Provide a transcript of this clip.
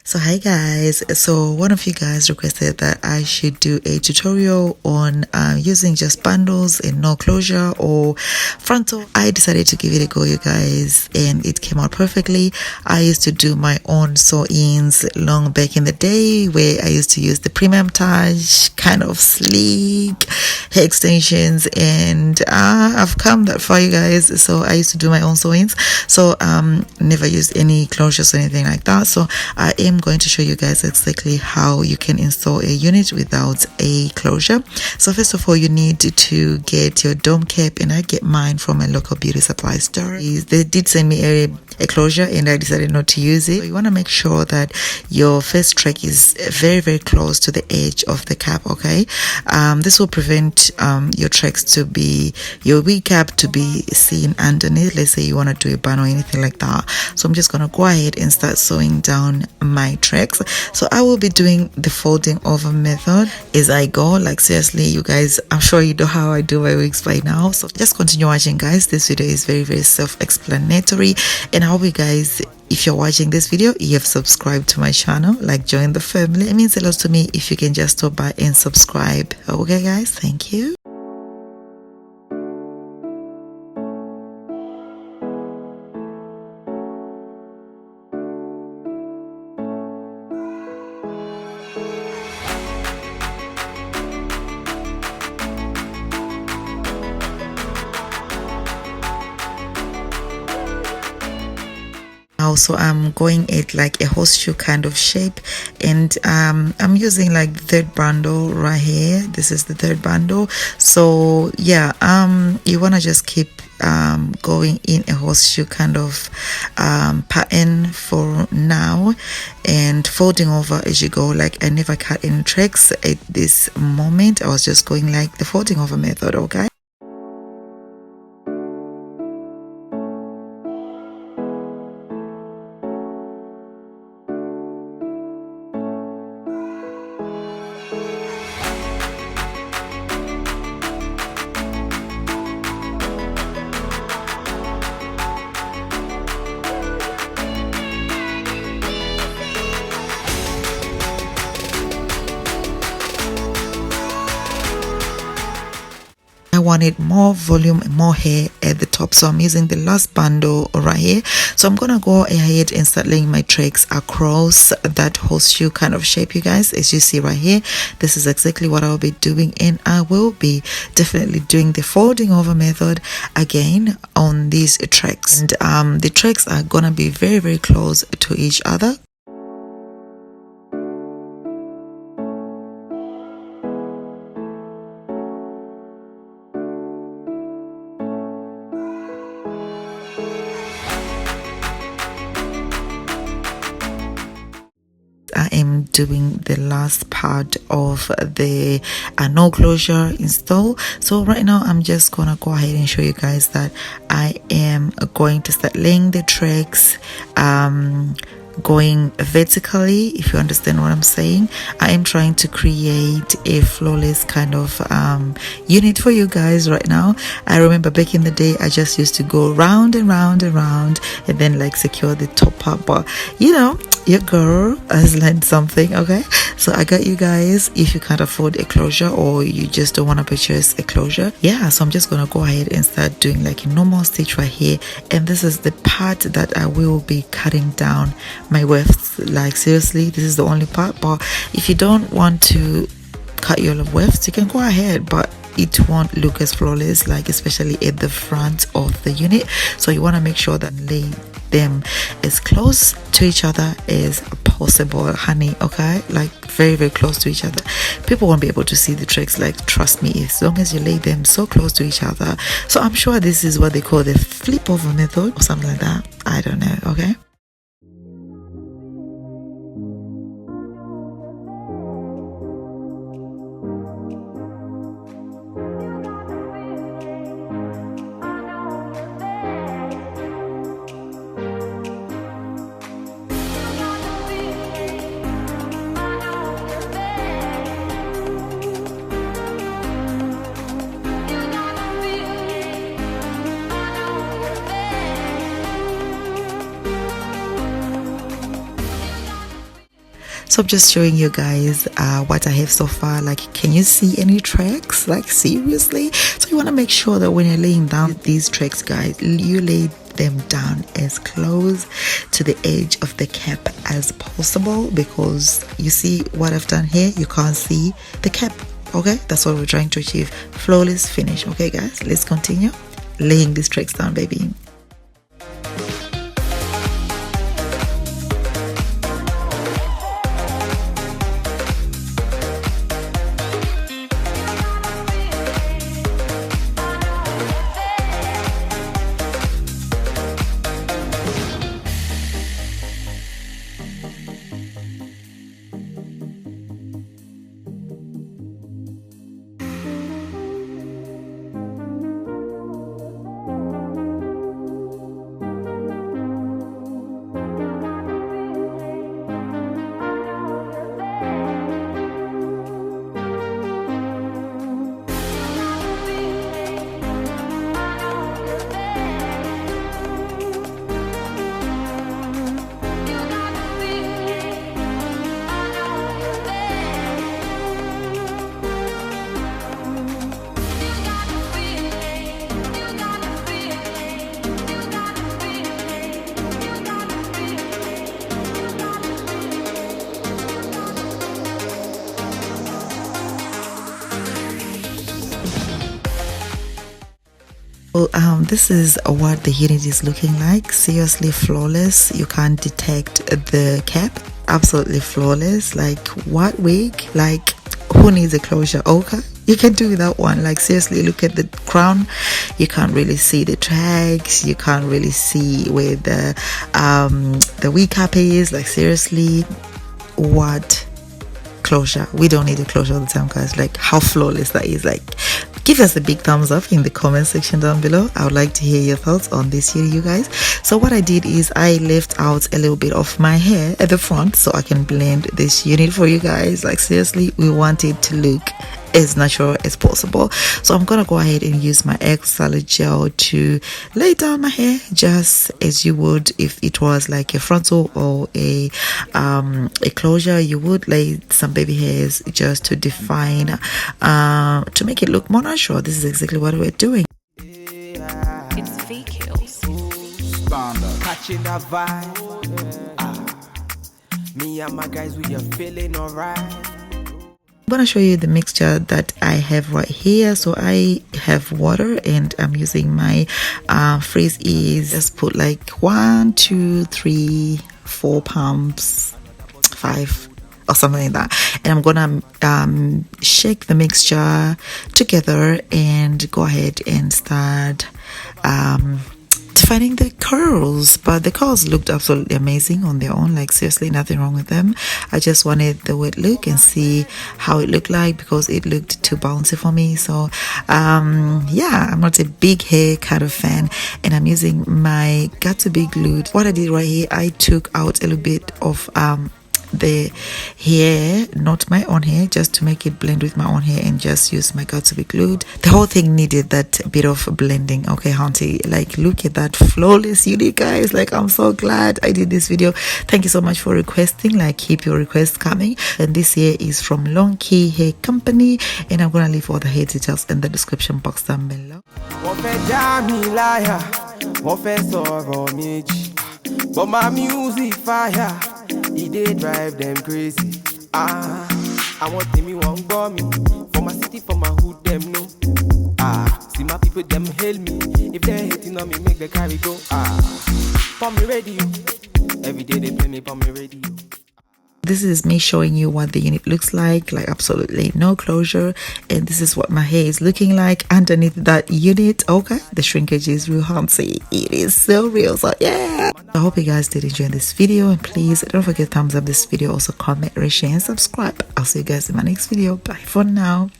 So hi guys, so one of you guys requested that I should do a tutorial on using just bundles and no closure or frontal. I decided to give it a go, you guys, and it came out perfectly. I used to do my own sew-ins long back in the day where I used to use the premium touch, kind of sleek hair extensions, and I've come that far, you guys. So I used to do my own sew-ins, so never used any closures or anything like that. So I am going to show you guys exactly how you can install a unit without a closure. So first of all, you need to get your dome cap, and I get mine from a local beauty supply store. They did send me a closure and I decided not to use it. So you want to make sure that your first track is very close to the edge of the cap, okay? This will prevent your tracks to be, your wig cap to be seen underneath. Let's say you want to do a bun or anything like that. So I'm just going to go ahead and start sewing down my tracks. So I will be doing the folding over method as I go. Like seriously, you guys, I'm sure you know how I do my wigs by now. So just continue watching, guys. This video is very self-explanatory, and I hope you guys, if you're watching this video, you have subscribed to my channel, like join the family. It means a lot to me if you can just stop by and subscribe. Okay guys, thank you. Also, I'm going at like a horseshoe kind of shape, and I'm using like the third bundle right here. This is the third bundle. So yeah, you want to just keep going in a horseshoe kind of pattern for now, and folding over as you go. Like I never cut any tracks at this moment. I was just going like the folding over method, okay? I wanted more volume, more hair at the top, so I'm using the last bundle right here. So I'm gonna go ahead and start laying my tracks across that horseshoe kind of shape, you guys. As you see right here, this is exactly what I'll be doing, and I will be definitely doing the folding over method again on these tracks. And the tracks are gonna be very close to each other. I am doing the last part of the no closure install. So right now I'm just gonna go ahead and show you guys that I am going to start laying the tracks going vertically, if you understand what I'm saying. I am trying to create a flawless kind of unit for you guys right now. I remember back in the day I just used to go round and round and then like secure the top part, but you know, your girl has learned something, okay? So I got you guys. If you can't afford a closure or you just don't want to purchase a closure, yeah, so I'm just gonna go ahead and start doing like a normal stitch right here, and this is the part that I will be cutting down my wefts. Like seriously, this is the only part, but if you don't want to cut your wefts, you can go ahead, but it won't look as flawless, like especially at the front of the unit. So you want to make sure that lay them as close to each other as possible, honey, okay? Like very close to each other. People won't be able to see the tracks, like trust me, as long as you lay them so close to each other. So I'm sure this is what they call the flip over method or something like that, I don't know, okay? So I'm just showing you guys what I have so far. Like, can you see any tracks? Like, seriously? So you want to make sure that when you're laying down these tracks, guys, you lay them down as close to the edge of the cap as possible, because you see what I've done here, you can't see the cap. Okay, that's what we're trying to achieve. Flawless finish. Okay guys, let's continue laying these tracks down, baby. This is what the unit is looking like. Seriously flawless. You can't detect the cap. Absolutely flawless. Like, what wig? Like, who needs a closure? Okay, you can do without one. Like, seriously, look at the crown. You can't really see the tracks. You can't really see where the wig cap is. Like, seriously, what closure? We don't need a closure all the time, guys. Like, how flawless that is. Like, give us a big thumbs up in the comment section down below. I would like to hear your thoughts on this unit, you guys. So what I did is I left out a little bit of my hair at the front so I can blend this unit for you guys. Like, seriously, we want it to look as natural as possible. So I'm gonna go ahead and use my egg salad gel to lay down my hair just as you would if it was like a frontal or a closure. You would lay some baby hairs just to define, to make it look more natural. This is exactly what we're doing. It's VKills. Catching that vibe. Me and my guys, we are feeling alright. I'm gonna show you the mixture that I have right here. So I have water and I'm using my freeze ease. Just put like 1, 2, 3, 4 pumps, 5 or something like that, and I'm gonna shake the mixture together and go ahead and start defining the curls. But the curls looked absolutely amazing on their own. Like, seriously, nothing wrong with them. I just wanted the wet look and see how it looked like, because it looked too bouncy for me. So yeah, I'm not a big hair kind of fan, and I'm using my got to be glued. What I did right here, I took out a little bit of the hair, not my own hair, just to make it blend with my own hair, and just use my got to be glued. The whole thing needed that bit of blending. Okay, auntie, like, look at that flawless unit, guys. Like, I'm so glad I did this video. Thank you so much for requesting. Like, keep your requests coming. And this hair is from Longqi Hair Company, and I'm gonna leave all the hair details in the description box down below. But my music fire, it did drive them crazy. I want me one for me, for my city, for my hood, them know. See my people, them hail me. If they're hating on me, make the carry go. For me radio, every day they play me for me radio. This is me showing you what the unit looks like absolutely no closure, and this is what my hair is looking like underneath that unit. Okay, the shrinkage is real, handsy. It is so real. So yeah, I hope you guys did enjoy this video, and please don't forget to thumbs up this video, also comment, rate, share, and subscribe. I'll see you guys in my next video. Bye for now.